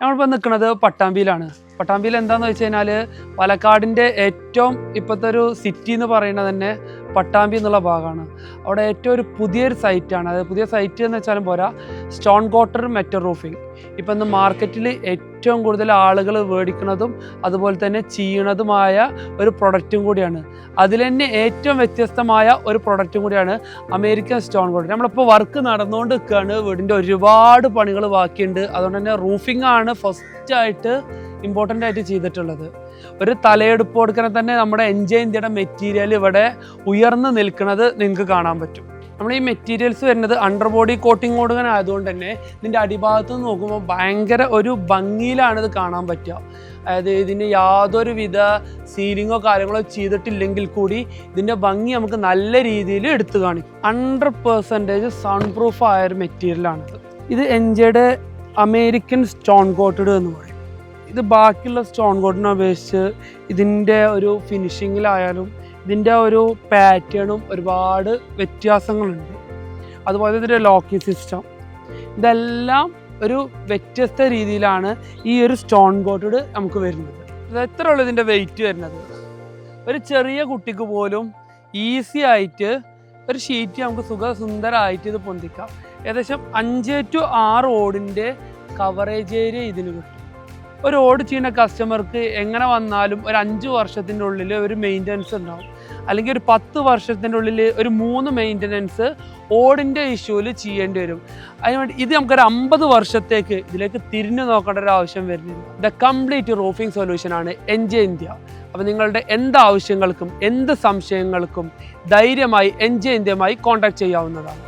നമ്മളിപ്പോൾ നിൽക്കുന്നത് പട്ടാമ്പിയിലാണ്. പട്ടാമ്പിയിൽ എന്താണെന്ന് വെച്ച് കഴിഞ്ഞാൽ പാലക്കാടിൻ്റെ ഏറ്റവും ഇപ്പോഴത്തെ ഒരു സിറ്റി എന്ന് പറയുന്നത് തന്നെ പട്ടാമ്പി എന്നുള്ള ഭാഗമാണ്. അവിടെ ഏറ്റവും ഒരു പുതിയൊരു സൈറ്റാണ്. അത് പുതിയ സൈറ്റ് എന്ന് വെച്ചാലും പോരാ, സ്റ്റോൺ കോട്ടർ മെറ്റൽ റൂഫിങ്. ഇപ്പം ഇന്ന് മാർക്കറ്റിൽ ഏറ്റവും കൂടുതൽ ആളുകൾ മേടിക്കുന്നതും അതുപോലെ തന്നെ ചെയ്യണതുമായ ഒരു പ്രൊഡക്റ്റും കൂടിയാണ്. അതിൽ തന്നെ ഏറ്റവും വ്യത്യസ്തമായ ഒരു പ്രൊഡക്റ്റും കൂടിയാണ് അമേരിക്കൻ സ്റ്റോൺ കോട്ടർ. നമ്മളിപ്പോൾ വർക്ക് നടന്നുകൊണ്ട് നിൽക്കുകയാണ്. വീടിൻ്റെ ഒരുപാട് പണികൾ ബാക്കിയുണ്ട്. അതുകൊണ്ട് തന്നെ റൂഫിംഗ് ആണ് ഫസ്റ്റായിട്ട് ഇമ്പോർട്ടൻ്റ് ആയിട്ട് ചെയ്തിട്ടുള്ളത്. ഒരു തലയെടുപ്പ് കൊടുക്കാൻ തന്നെ നമ്മുടെ എൻജെ ഇന്ത്യയുടെ മെറ്റീരിയൽ ഇവിടെ ഉയർന്നു നിൽക്കുന്നത് നിങ്ങൾക്ക് കാണാൻ പറ്റും. നമ്മൾ ഈ മെറ്റീരിയൽസ് വരുന്നത് അണ്ടർ ബോഡി കോട്ടിങ് കൊടുക്കാൻ ആയതുകൊണ്ട് തന്നെ ഇതിൻ്റെ അടിഭാഗത്ത് നിന്ന് നോക്കുമ്പോൾ ഭയങ്കര ഒരു ഭംഗിയിലാണ് ഇത് കാണാൻ പറ്റുക. അതായത് ഇതിന് യാതൊരുവിധ സീലിങ്ങോ കാര്യങ്ങളോ ചെയ്തിട്ടില്ലെങ്കിൽ കൂടി ഇതിൻ്റെ ഭംഗി നമുക്ക് നല്ല രീതിയിൽ എടുത്തു കാണിക്കും. 100% സൺ പ്രൂഫ് ആയൊരു മെറ്റീരിയലാണിത്. ഇത് എൻജെയുടെ അമേരിക്കൻ സ്റ്റോൺ കോട്ടഡ് എന്ന് പറയും. ഇത് ബാക്കിയുള്ള സ്റ്റോൺ കോട്ടിനെ അപേക്ഷിച്ച് ഇതിൻ്റെ ഒരു ഫിനിഷിങ്ങിലായാലും ഇതിൻ്റെ ഒരു പാറ്റേണും ഒരുപാട് വ്യത്യാസങ്ങളുണ്ട്. അതുപോലെ ഇതിൻ്റെ ലോക്കിംഗ് സിസ്റ്റം, ഇതെല്ലാം ഒരു വ്യത്യസ്ത രീതിയിലാണ് ഈ ഒരു സ്റ്റോൺ കോട്ടഡ് നമുക്ക് വരുന്നത്. ഇത് എത്ര ഉള്ളൂ ഇതിൻ്റെ വെയിറ്റ് വരുന്നത്? ഒരു ചെറിയ കുട്ടിക്ക് പോലും ഈസി ആയിട്ട് ഒരു ഷീറ്റ് നമുക്ക് സുന്ദരമായിട്ട് ഇത് പൊന്തിക്കാം. ഏകദേശം 5 to 6 ഓടിൻ്റെ കവറേജ് ഏരിയ ഇതിന് കിട്ടും. ഒരു ഓട് ചെയ്യുന്ന കസ്റ്റമർക്ക് എങ്ങനെ വന്നാലും ഒരു 5 വർഷത്തിൻ്റെ ഉള്ളിൽ ഒരു മെയിൻ്റനൻസ് ഉണ്ടാവും. അല്ലെങ്കിൽ ഒരു 10 വർഷത്തിൻ്റെ ഉള്ളിൽ ഒരു 3 മെയിൻ്റനൻസ് ഓടിൻ്റെ ഇഷ്യൂവിൽ ചെയ്യേണ്ടി വരും. അതിനുവേണ്ടി ഇത് നമുക്കൊരു 50 വർഷത്തേക്ക് ഇതിലേക്ക് തിരിഞ്ഞു നോക്കേണ്ട ഒരു ആവശ്യം വരുന്നില്ല. ദ കംപ്ലീറ്റ് റൂഫിംഗ് സൊല്യൂഷനാണ് എൻജെ ഇന്ത്യ. അപ്പോൾ നിങ്ങളുടെ എന്ത് ആവശ്യങ്ങൾക്കും എന്ത് സംശയങ്ങൾക്കും ധൈര്യമായി എൻജെ ഇന്ത്യയുമായി കോൺടാക്ട് ചെയ്യാവുന്നതാണ്.